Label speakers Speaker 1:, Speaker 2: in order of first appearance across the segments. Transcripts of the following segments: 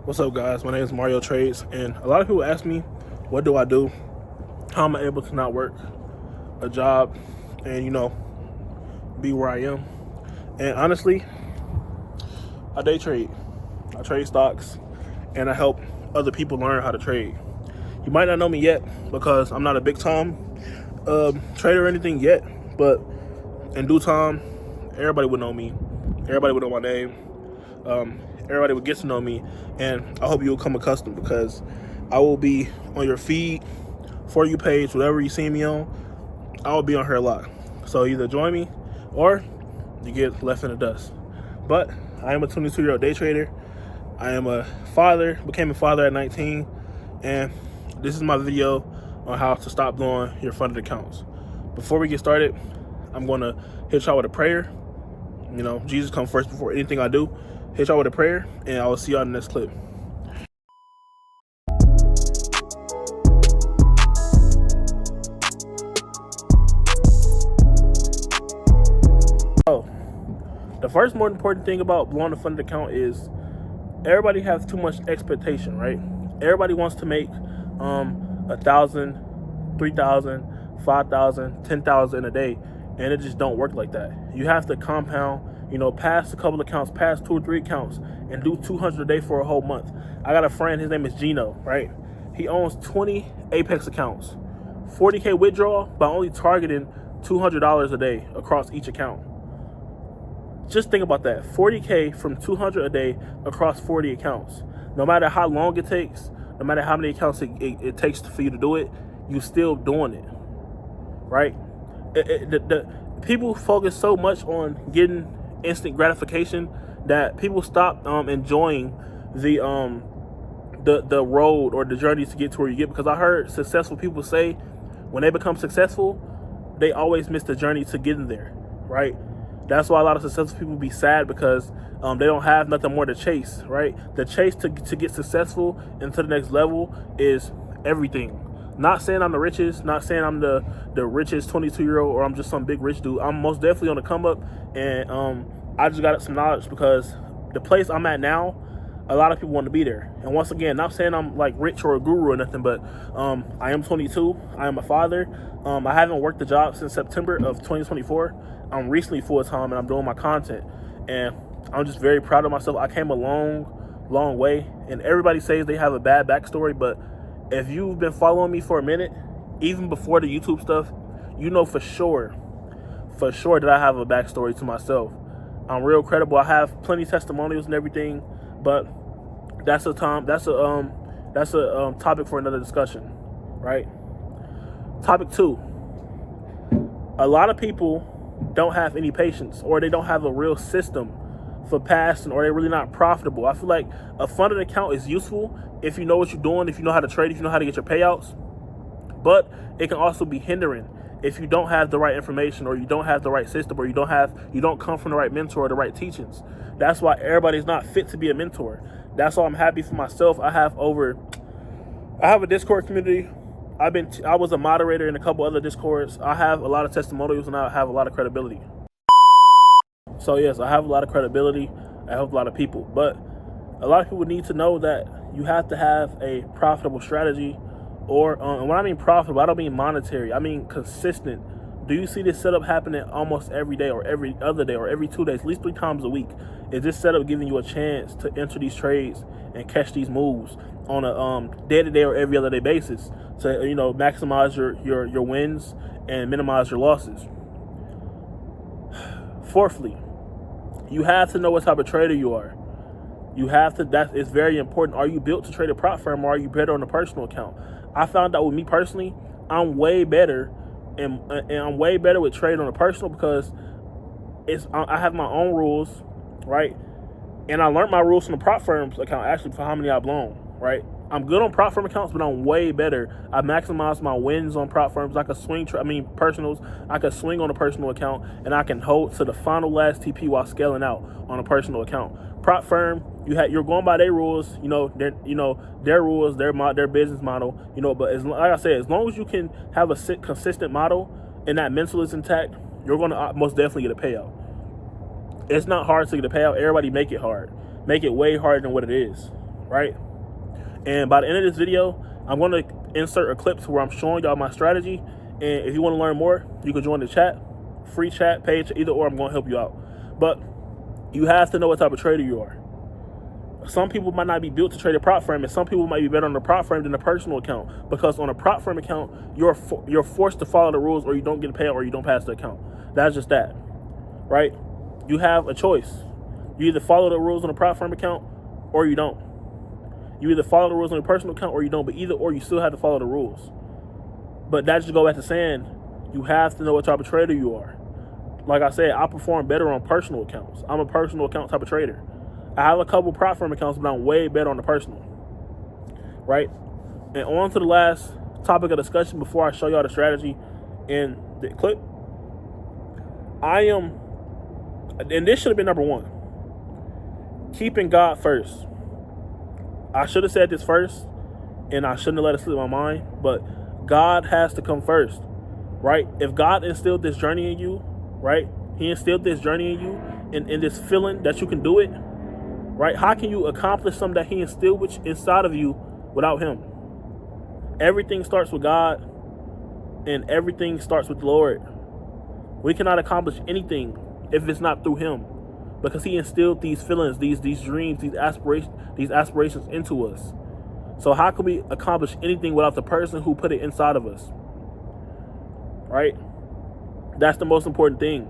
Speaker 1: What's up, guys? My name is Mario Trades, and a lot of people ask me, what do I do? How am I able to not work a job and, be where I am? And honestly, I day trade. I trade stocks, and I help other people learn how to trade. You might not know me yet because I'm not a big time trader or anything yet, but in due time, everybody would know me. Everybody would know my name. Everybody would get to know me, and I hope you'll come accustomed because I will be on your feed, For You page, whatever you see me on. I will be on here a lot. So either join me or you get left in the dust. But I am a 22-year-old day trader. I am a father, became a father at 19, and this is my video on how to stop blowing your funded accounts. Before we get started, I'm going to hit y'all with a prayer. Jesus comes first before anything I do. Hit y'all with a prayer, and I will see y'all in the next clip. So, the first more important thing about blowing a funded account is everybody has too much expectation, right? Everybody wants to make $1,000, $3,000, $5,000, $10,000 a day, and it just don't work like that. You have to compound, pass a couple accounts, pass 2 or 3 accounts, and do 200 a day for a whole month. I got a friend, his name is Gino, right? He owns 20 Apex accounts, 40K withdrawal by only targeting $200 a day across each account. Just think about that, 40K from 200 a day across 40 accounts. No matter how long it takes, no matter how many accounts it takes for you to do it, you're still doing it, right? The people focus so much on getting instant gratification that people stop enjoying the road or the journey to get to where you get. Because I heard successful people say when they become successful, they always miss the journey to getting there, right? That's why a lot of successful people be sad because they don't have nothing more to chase, right? The chase to get successful and to the next level is everything. Not saying I'm the richest, not saying I'm the richest 22-year-old or I'm just some big rich dude. I'm most definitely on the come up, and I just got some knowledge because the place I'm at now, a lot of people want to be there. And once again, not saying I'm like rich or a guru or nothing, but I am 22. I am a father. I haven't worked the job since September of 2024. I'm recently full-time and I'm doing my content, and I'm just very proud of myself. I came a long way, and everybody says they have a bad backstory, but if you've been following me for a minute, even before the YouTube stuff, you know for sure that I have a backstory to myself. I'm real credible. I have plenty of testimonials and everything, but that's a topic for another discussion, right? Topic 2. A lot of people don't have any patience, or they don't have a real system for passing, or they're really not profitable. I feel like a funded account is useful if you know what you're doing, if you know how to trade, if you know how to get your payouts, but it can also be hindering if you don't have the right information, or you don't have the right system, or you don't come from the right mentor or the right teachings. That's why everybody's not fit to be a mentor. That's why I'm happy for myself. I have a Discord community. I was a moderator in a couple other Discords. I have a lot of testimonials, and I have a lot of credibility. So yes, I have a lot of credibility. I help a lot of people, but a lot of people need to know that you have to have a profitable strategy, or and when I mean profitable, I don't mean monetary. I mean consistent. Do you see this setup happening almost every day, or every other day, or every 2 days, at least 3 times a week? Is this setup giving you a chance to enter these trades and catch these moves on a day-to-day or every other day basis to maximize your wins and minimize your losses? Fourthly, you have to know what type of trader you are. You have to. That is very important. Are you built to trade a prop firm, or are you better on a personal account? I found out with me personally, I'm way better, and I'm way better with trading on a personal because I have my own rules, right? And I learned my rules from the prop firm's account, actually, for how many I've blown, right? I'm good on prop firm accounts, but I'm way better. I maximize my wins on prop firms. I can swing, personals. I can swing on a personal account, and I can hold to the final last TP while scaling out on a personal account. Prop firm, you're going by their rules, their rules, their business model, But like I said, as long as you can have a consistent model and that mental is intact, you're going to most definitely get a payout. It's not hard to get a payout. Everybody make it hard. Make it way harder than what it is, right? And by the end of this video, I'm going to insert a clip to where I'm showing y'all my strategy. And if you want to learn more, you can join the chat, free chat page, either or. I'm going to help you out. But you have to know what type of trader you are. Some people might not be built to trade a prop firm, and some people might be better on the prop firm than a personal account, because on a prop firm account, you're forced to follow the rules, or you don't get paid, or you don't pass the account. That's just that, right? You have a choice. You either follow the rules on a prop firm account, or you don't. You either follow the rules on your personal account, or you don't. But either or, you still have to follow the rules. But that just go back to saying, you have to know what type of trader you are. Like I said, I perform better on personal accounts. I'm a personal account type of trader. I have a couple prop firm accounts, but I'm way better on the personal, right? And on to the last topic of discussion before I show y'all the strategy in the clip. And this should have been number one, keeping God first. I should have said this first, and I shouldn't have let it slip my mind, but God has to come first, right? If God instilled this journey in you, right? He instilled this journey in you, and this feeling that you can do it, right? How can you accomplish something that he instilled inside of you without him? Everything starts with God, and everything starts with the Lord. We cannot accomplish anything if it's not through him, because he instilled these feelings, these dreams, these aspirations into us. So how can we accomplish anything without the person who put it inside of us? Right? That's the most important thing.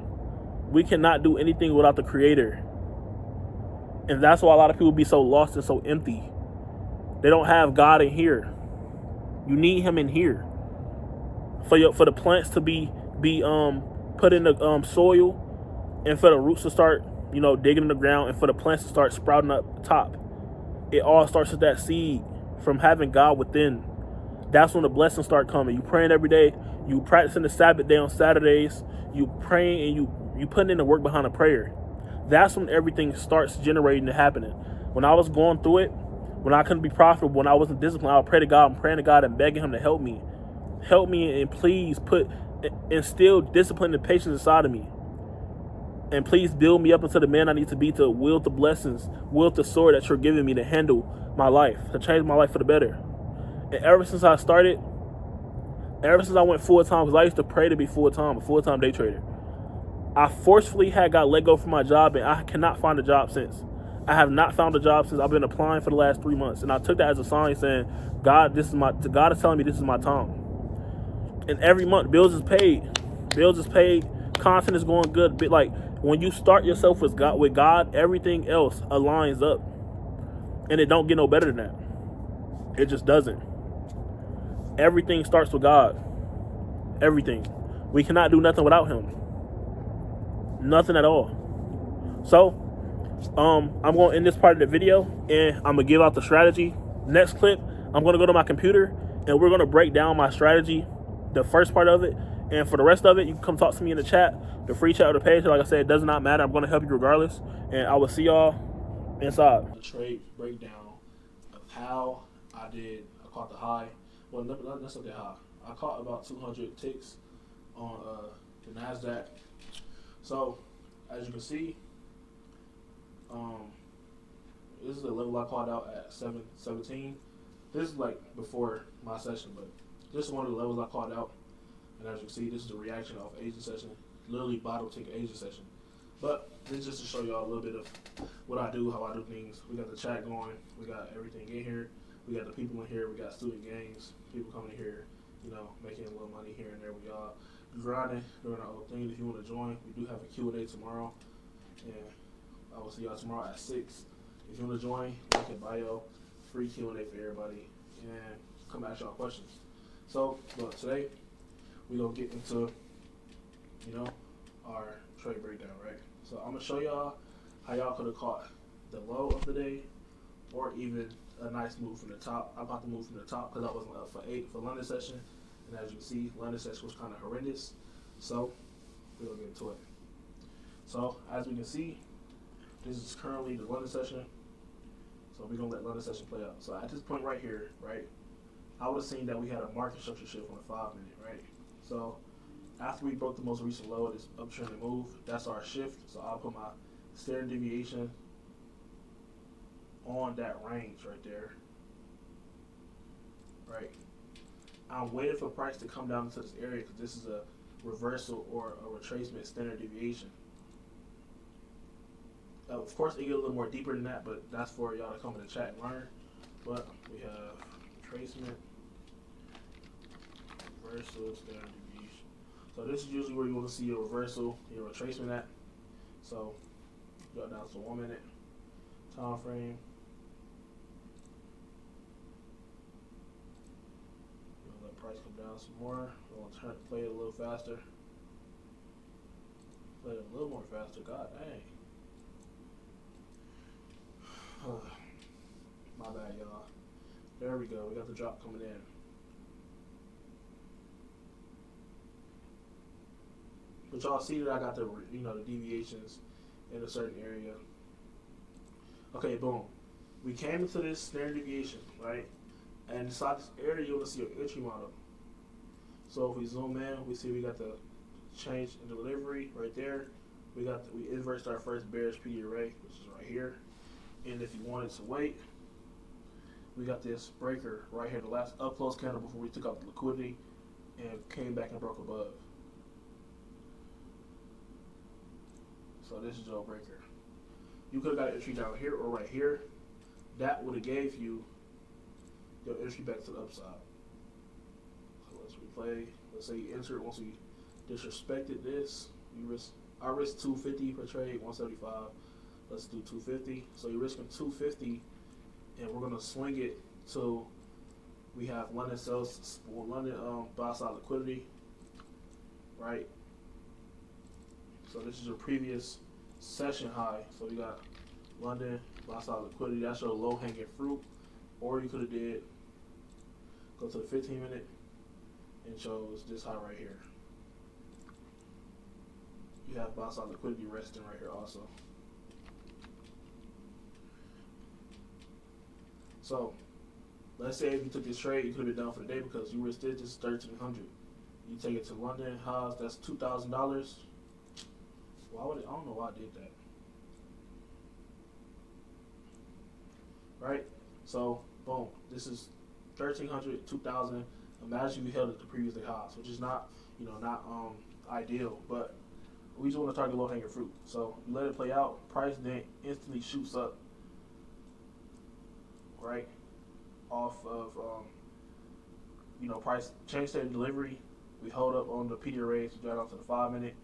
Speaker 1: We cannot do anything without the Creator. And that's why a lot of people be so lost and so empty. They don't have God in here. You need him in here. For the plants to be put in the soil, and for the roots to start, digging in the ground, and for the plants to start sprouting up top. It all starts with that seed from having God within. That's when the blessings start coming. You praying every day. You practicing the Sabbath day on Saturdays. You praying, and you putting in the work behind the prayer. That's when everything starts generating and happening. When I was going through it, when I couldn't be profitable, when I wasn't disciplined, I would pray to God. I'm praying to God and begging him to help me. Help me, and please instill discipline and patience inside of me. And please build me up into the man I need to be, to wield the blessings, wield the sword that you're giving me to handle my life, to change my life for the better. And ever since I went full-time, because I used to pray to be full-time, a full-time day trader, I forcefully got let go from my job, and I cannot find a job since. I have not found a job since. I've been applying for the last 3 months, and I took that as a sign saying, God is telling me this is my time. And every month, bills is paid. Content is going good. Like, when you start yourself with God, everything else aligns up, and it don't get no better than that. It just doesn't. Everything starts with God. Everything. We cannot do nothing without him. Nothing at all. So, I'm going to end this part of the video, and I'm going to give out the strategy. Next clip, I'm going to go to my computer, and we're going to break down my strategy, the first part of it. And for the rest of it, you can come talk to me in the chat, the free chat or the page. Like I said, it does not matter. I'm going to help you regardless. And I will see y'all inside. The trade breakdown of how I caught the high. Well, that's not that high. I caught about 200 ticks on the NASDAQ. So, as you can see, this is the level I caught out at 717. This is like before my session, but this is one of the levels I caught out. And as you can see, this is the reaction off Asian session, literally bottom tick Asian session. But this is just to show y'all a little bit of what I do, how I do things. We got the chat going, we got everything in here, we got the people in here, we got student games, people coming in here, making a little money here and there. We all grinding during our old thing. If you want to join, we do have a Q&A tomorrow, and I will see y'all tomorrow at 6. If you want to join, link in bio, free Q&A for everybody, and come ask y'all questions. So, look, today, we're going to get into, our trade breakdown, right? So I'm going to show y'all how y'all could have caught the low of the day, or even a nice move from the top. I'm about to move from the top because I wasn't up for 8 for London session. And as you can see, London session was kind of horrendous. So we're going to get into it. So as we can see, this is currently the London session. So we're going to let London session play out. So at this point right here, right, I would have seen that we had a market structure shift on the 5-minute, right? So after we broke the most recent low of this uptrend move, that's our shift. So I'll put my standard deviation on that range right there, right? I'm waiting for price to come down into this area because this is a reversal or a retracement standard deviation. Of course, it get a little more deeper than that, but that's for y'all to come in the chat and learn. But we have retracement, reversal, standard deviation. So this is usually where you want to see your reversal, your retracement at. So drop down to 1 minute time frame. We'll let price come down some more. We'll play it a little faster. Play it a little more faster. God dang. My bad, y'all. There we go. We got the drop coming in. But y'all see that I got the the deviations in a certain area. Okay, boom. We came into this standard deviation, right? And inside this area, you're gonna see your entry model. So if we zoom in, we see we got the change in delivery right there. We inversed our first bearish PD array, which is right here. And if you wanted to wait, we got this breaker right here, the last up close candle before we took out the liquidity and came back and broke above. So this is your breaker. You could have got an entry down here or right here. That would have gave you your entry back to the upside. So let's replay. Let's say you entered. Once we disrespected this, I risk 250 per trade, 175. Let's do 250. So you're risking 250, and we're gonna swing it till we have London buy side liquidity, right? So this is your previous session high. So we got London buy side liquidity. That's your low hanging fruit. Or you could have did go to the 15 minute and chose this high right here. You have buy side liquidity resting right here also. So let's say if you took this trade, you could have been done for the day because you risked it just 1,300. You take it to London highs, that's $2,000. Why would it? I don't know why I did that. Right? So boom, this is 1,300, 2,000. Imagine you held it the previous day highs, which is not ideal, but we just want to target low hanging fruit. So you let it play out. Price then instantly shoots up, right? Off of price change state of delivery. We hold up on the PD arrays. We drive out to the 5 minute.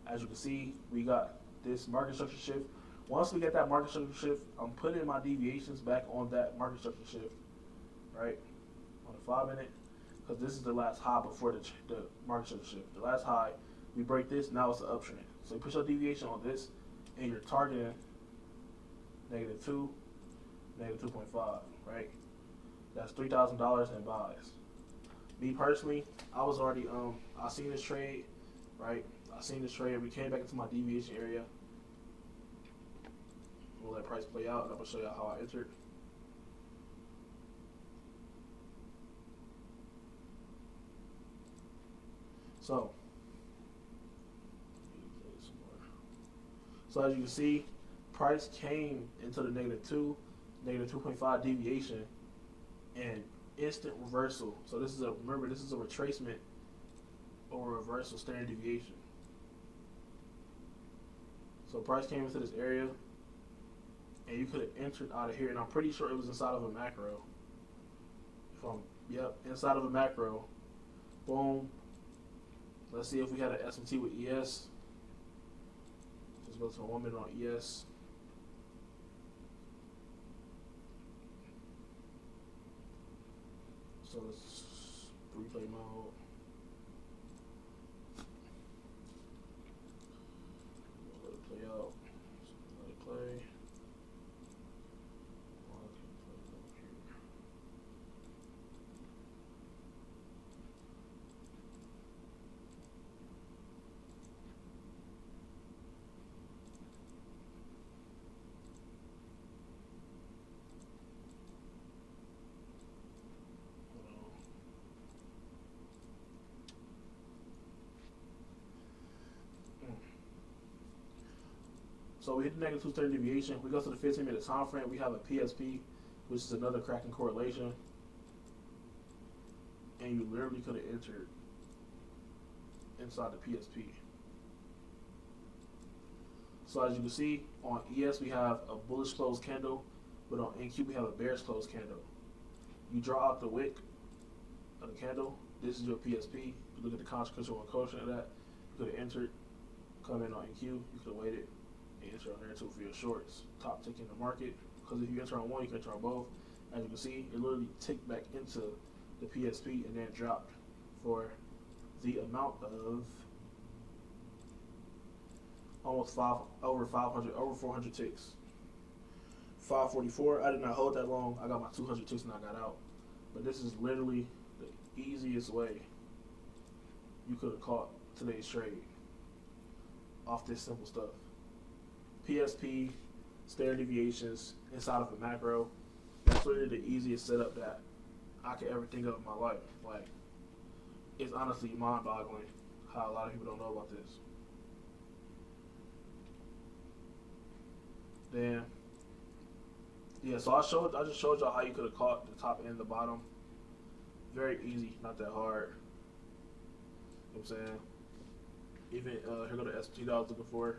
Speaker 1: As you can see, we got this market structure shift. Once we get that market structure shift, I'm putting my deviations back on that market structure shift, right? On the 5 minute, because this is the last high before the market structure shift. The last high, we break this, now it's an uptrend. So you put your deviation on this, and you're targeting -2, -2.5, right? That's $3,000 in buys. Me personally, I was already I seen this trade, right? I seen this trade. We came back into my deviation area. We'll let price play out, and I'm gonna show you how I entered. So as you can see, price came into the -2, -2.5 deviation, and instant reversal. So this is remember this is a retracement or reversal standard deviation. So price came into this area, and you could have entered out of here, and I'm pretty sure it was inside of a macro. Inside of a macro. Boom. Let's see if we had an SMT with ES. Let's go to a 1 minute on ES. So let's replay mode. Let it play out. Let it play. So we hit the negative 2 standard deviation. We go to the 15-minute time frame. We have a PSP, which is another cracking correlation. And you literally could have entered inside the PSP. So as you can see, on ES we have a bullish closed candle, but on NQ we have a bearish closed candle. You draw out the wick of the candle. This is your PSP. You look at the consequential and quotient of that. You could have entered, come in on NQ. You could have waited and enter on there too for your shorts. Top tick in the market. Because if you enter on one, you can enter on both. As you can see, it literally ticked back into the PSP and then dropped for the amount of almost over 400 ticks. 544. I did not hold that long. I got my 200 ticks and I got out. But this is literally the easiest way you could have caught today's trade off this simple stuff. PSP, standard deviations inside of a macro. That's literally the easiest setup that I could ever think of in my life. Like, it's honestly mind-boggling how a lot of people don't know about this. Then, yeah, so I just showed y'all how you could have caught the top and the bottom. Very easy, not that hard. You know what I'm saying? Even here go the S&P that I was looking for.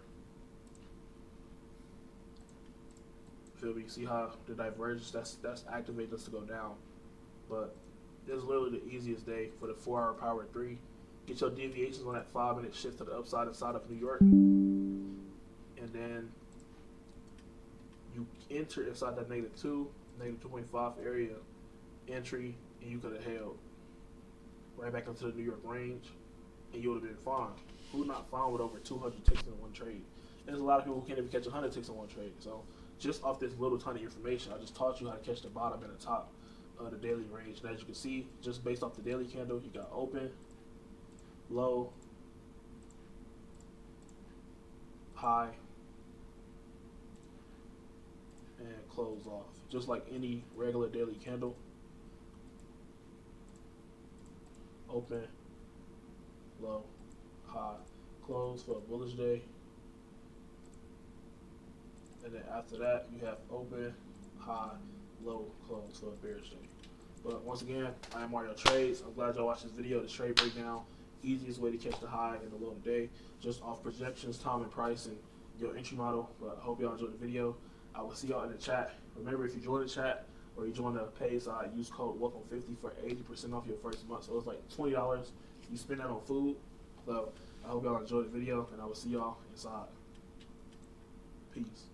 Speaker 1: Feel me? See how the divergence that's activating us to go down. But this is literally the easiest day for the 4-hour power 3. Get your deviations on that 5-minute shift to the upside inside of New York, and then you enter inside that -2, -2.5 area entry, and you could have held right back into the New York range, and you would have been fine. Who not fine with over 200 ticks in one trade? And there's a lot of people who can't even catch 100 ticks in one trade. So just off this little tiny information, I just taught you how to catch the bottom and the top of the daily range. And as you can see, just based off the daily candle, you got open, low, high, and close off. Just like any regular daily candle. Open, low, high, close for a bullish day. And then after that, you have open, high, low, close for a bearish day. But once again, I am Mario Trades. I'm glad y'all watched this video. The trade breakdown, easiest way to catch the high and the low today, just off projections, time, and price, and your entry model. But I hope y'all enjoyed the video. I will see y'all in the chat. Remember, if you join the chat or you join the paid side, use code WELCOME50 for 80% off your first month. So it's like $20. You spend that on food. So I hope y'all enjoyed the video, and I will see y'all inside. Peace.